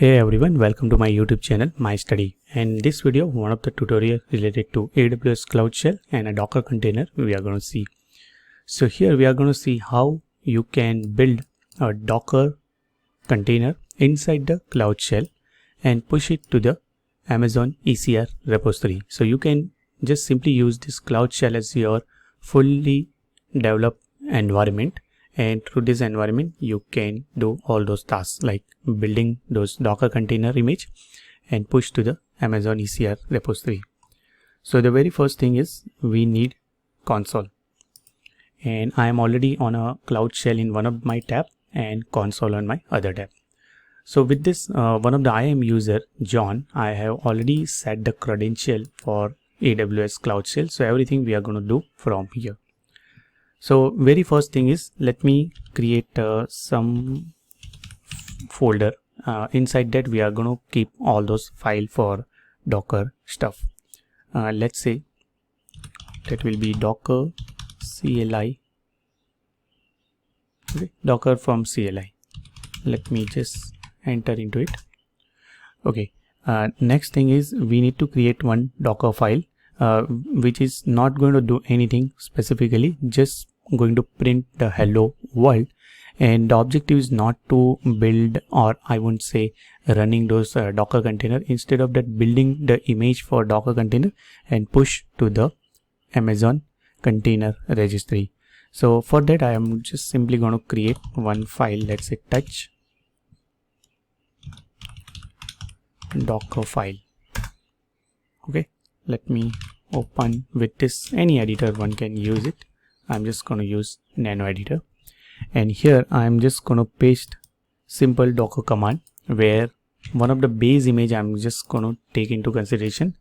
Hey everyone, welcome to my YouTube channel, My Study. And in this video, one of the tutorial related to AWS Cloud Shell and a Docker container we are going to see. So here we are going to see how you can build a Docker container inside the Cloud Shell and push it to the Amazon ECR repository. So you can just simply use this Cloud Shell as your fully developed environment. And through this environment, you can do all those tasks like building those Docker container image and push to the Amazon ECR repository. So the very first thing is we need console. And I am already on a Cloud Shell in one of my tab and console on my other tab. So with this, one of the IAM user, John, I have already set the credential for AWS Cloud Shell. So everything we are going to do from here. So very first thing is, let me create some folder. Inside that we are going to keep all those files for Docker stuff. Let's say that will be Docker CLI. Okay, Docker from CLI. Let me just enter into it. Okay. Next thing is we need to create one Docker file, which is not going to do anything specifically, just going to print the hello world. And the objective is not to build, or I won't say running those Docker container. Instead of that, building the image for Docker container and push to the Amazon container registry. So for that, I am just simply going to create one file. Let's say touch Docker file. Okay, let me open with this. Any editor one can use it. I'm just going to use nano editor, and here I'm just going to paste simple Docker command, where one of the base image I'm just going to take into consideration,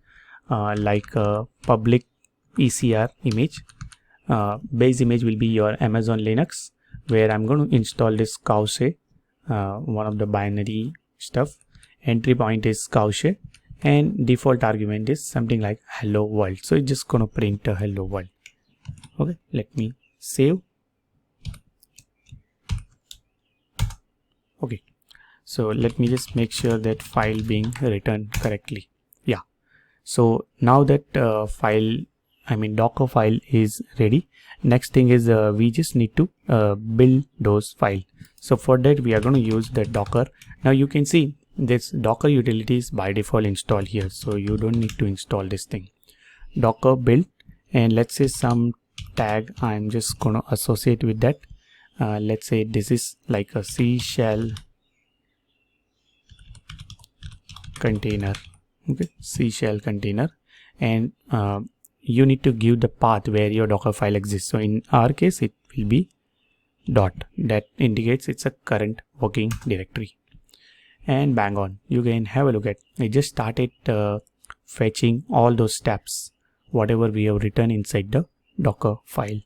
like a public ECR image. Base image will be your Amazon Linux, where I'm going to install this cow shell, one of the binary stuff. Entry point is cow shell, and default argument is something like hello world. So it's just going to print a hello world. Okay, let me save. Okay, so let me just make sure that file being written correctly. Yeah, so now that Docker file is ready. Next thing is we just need to build those files. So for that we are going to use the Docker. Now you can see this Docker utility is by default installed here, so you don't need to install this thing. Docker build, and let's say some tag I'm just going to associate with that. Let's say this is like a C shell container. Okay, C shell container, and you need to give the path where your Docker file exists. So in our case, it will be dot. That indicates it's a current working directory. And bang on, you can have a look at. I just started fetching all those steps, whatever we have written inside the Docker file.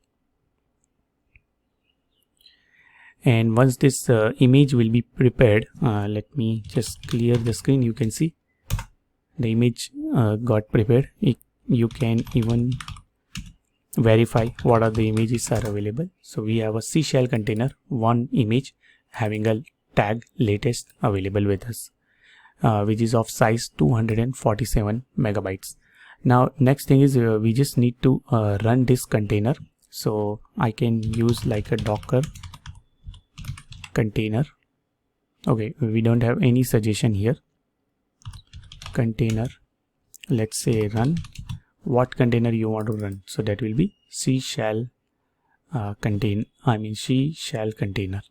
And once this image will be prepared, let me just clear the screen. You can see the image got prepared. You can even verify what are the images are available. So we have a C shell container, one image having a tag latest available with us, which is of size 247 megabytes. Now next thing is we just need to run this container. So I can use like a Docker container. Okay, we don't have any suggestion here. Container, let's say run. What container you want to run? So that will be C shell C shell container.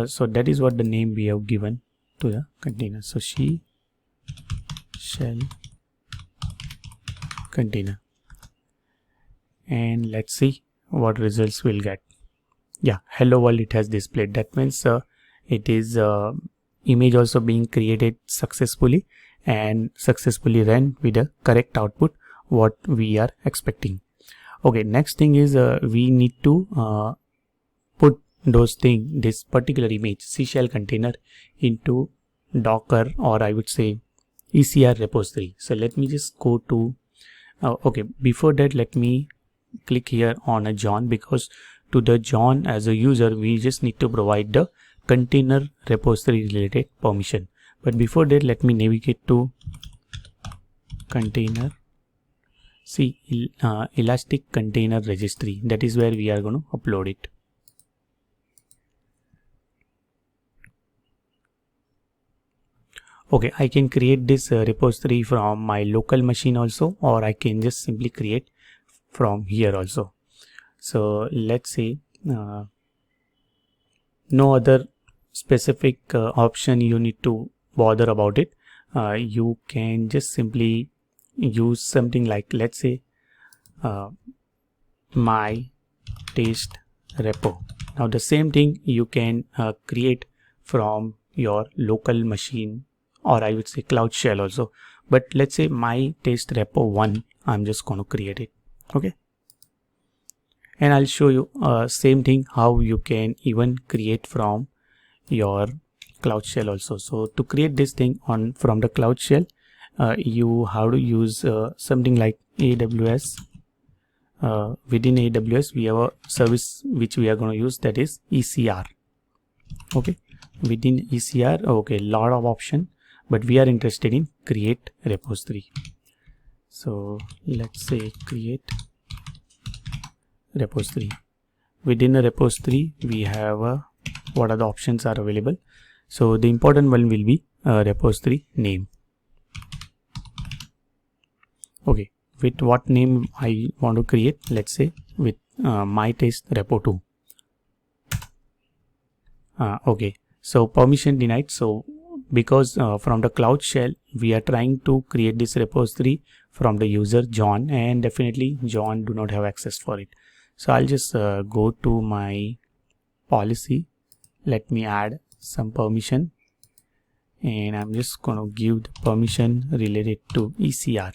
So that is what the name we have given to the container. So C shell container, and let's see what results we'll get. Yeah, hello world it has displayed. That means it is image also being created successfully and successfully ran with the correct output what we are expecting. Okay, next thing is we need to put this particular image C shell container into Docker, or I would say ECR repository. So let me just go to okay, before that let me click here on a John, because to the John as a user we just need to provide the container repository related permission. But before that, let me navigate to container. See, Elastic Container Registry. That is where we are going to upload it. Okay, I can create this repository from my local machine also, or I can just simply create from here also. So let's say no other specific option you need to bother about it. You can just simply use something like, let's say, my test repo. Now the same thing you can create from your local machine, or I would say Cloud Shell also. But let's say my test repo 1, I'm just going to create it. Okay. And I'll show you same thing how you can even create from your Cloud Shell also. So to create this thing from the Cloud Shell, you have to use something like AWS. Within AWS, we have a service which we are going to use, that is ECR. Okay. Within ECR, okay, lot of option, but we are interested in create repository. So let's say create repository. Within a repository, we have what are the options are available. So the important one will be repository name. Okay, with what name I want to create? Let's say with my test repo 2. Okay, so permission denied. So because from the Cloud Shell, we are trying to create this repository from the user John, and definitely John do not have access for it. So I'll just go to my policy. Let me add some permission, and I'm just going to give the permission related to ECR.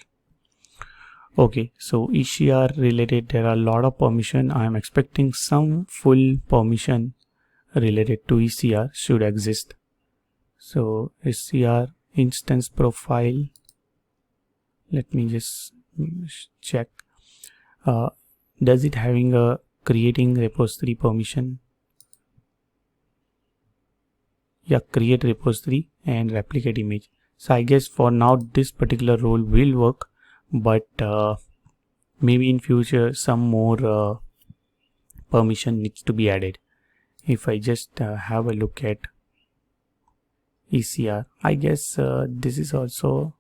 Okay, so ECR related, there are a lot of permission. I'm expecting some full permission related to ECR should exist. So ECR instance profile, let me just check. Does it having a creating repository permission? Yeah, create repository and replicate image. So I guess for now this particular role will work, but maybe in future some more permission needs to be added. If I just have a look at ECR, I guess this is also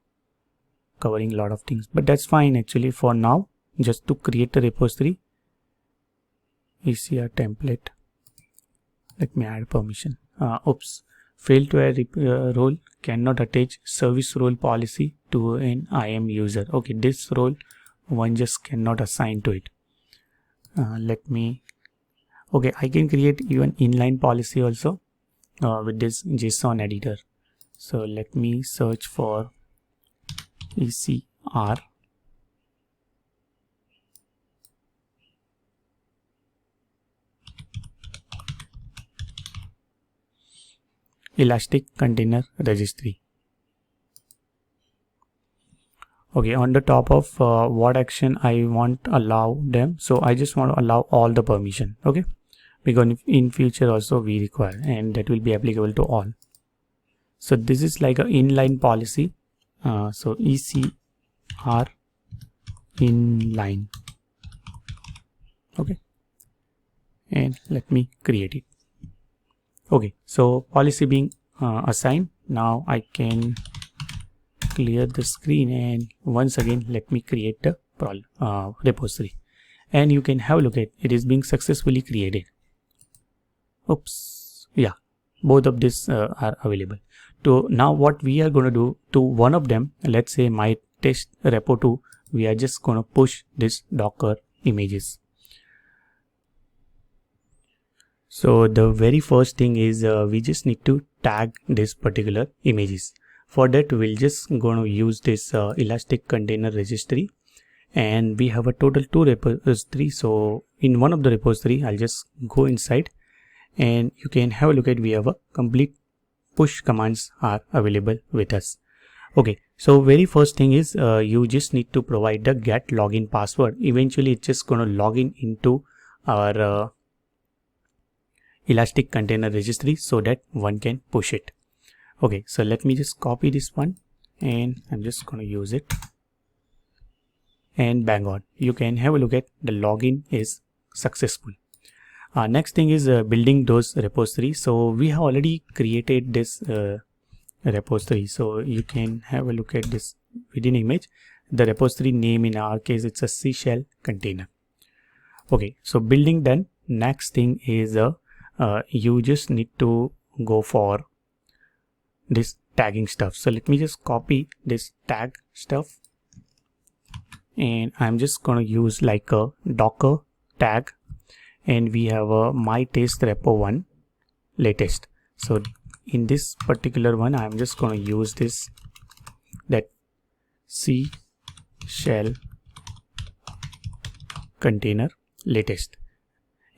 covering a lot of things, but that's fine actually for now. Just to create a repository, ECR template, let me add permission. Oops, failed to add role, cannot attach service role policy to an IAM user. Okay, this role one just cannot assign to it. Okay, I can create even inline policy also with this JSON editor. So let me search for ECR Elastic Container Registry. Okay, on the top of what action I want allow them. So I just want to allow all the permission. Okay, because in future also we require, and that will be applicable to all. So this is like an inline policy. So ECR inline. Okay, and let me create it. Okay, so policy being assigned. Now I can clear the screen, and once again let me create the repository, and you can have a look at it is being successfully created. Oops, yeah, both of these are available. So now what we are going to do to one of them, let's say my test repo 2, we are just going to push this Docker images. So the very first thing is we just need to tag this particular images. For that, we'll just going to use this Elastic Container Registry, and we have a total 2 repositories. So in one of the repository, I'll just go inside, and you can have a look at we have a complete push commands are available with us. Okay, so very first thing is you just need to provide the get login password. Eventually, it's just going to log in into our Elastic Container Registry so that one can push it. Okay, so let me just copy this one and I'm just going to use it, and bang on, you can have a look at the login is successful. Next thing is building those repositories. So we have already created this repository, so you can have a look at this within image. The repository name in our case, it's a C shell container. Okay, so building done. Next thing is you just need to go for this tagging stuff. So let me just copy this tag stuff, and I'm just going to use like a Docker tag, and we have a my test repo 1 latest. So in this particular one, I'm just going to use this, that C shell container latest,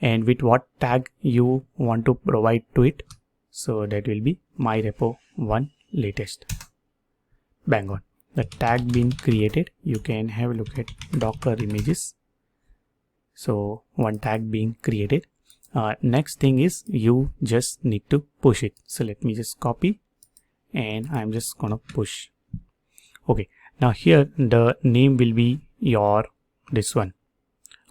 and with what tag you want to provide to it. So that will be my repo 1 latest. Bang on, the tag being created. You can have a look at Docker images. So one tag being created. Next thing is you just need to push it. So let me just copy, and I'm just gonna push. Okay, now here the name will be your this one.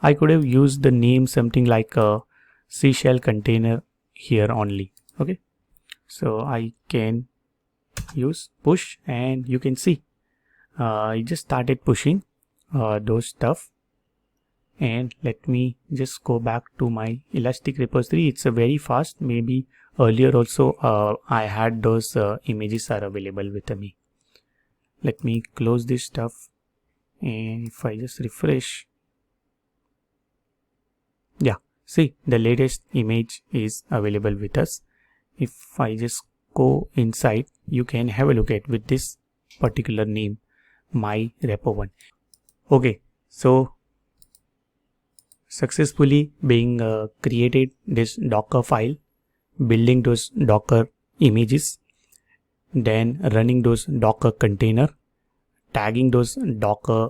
I could have used the name something like a C shell container here only. Okay, so I can use push, and you can see I just started pushing those stuff. And let me just go back to my Elastic repository. It's a very fast. Maybe earlier also I had those images are available with me. Let me close this stuff, and if I just refresh, yeah, see the latest image is available with us. If I just go inside, you can have a look at with this particular name, my repo 1. Okay, so successfully being created this Docker file, building those Docker images, then running those Docker container, tagging those Docker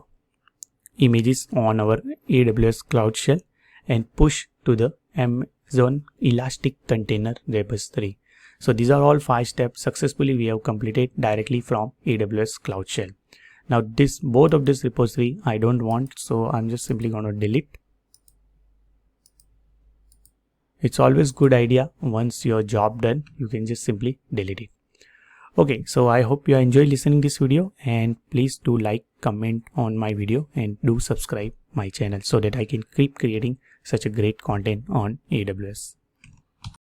images on our AWS Cloud Shell, and push to the Amazon Elastic Container Repository. So these are all 5 steps successfully we have completed directly from AWS Cloud Shell. Now both of this repository I don't want, so I'm just simply going to delete. It's always good idea, once your job done, you can just simply delete it. Okay, so I hope you enjoy listening this video, and please do like, comment on my video, and do subscribe my channel so that I can keep creating such a great content on AWS.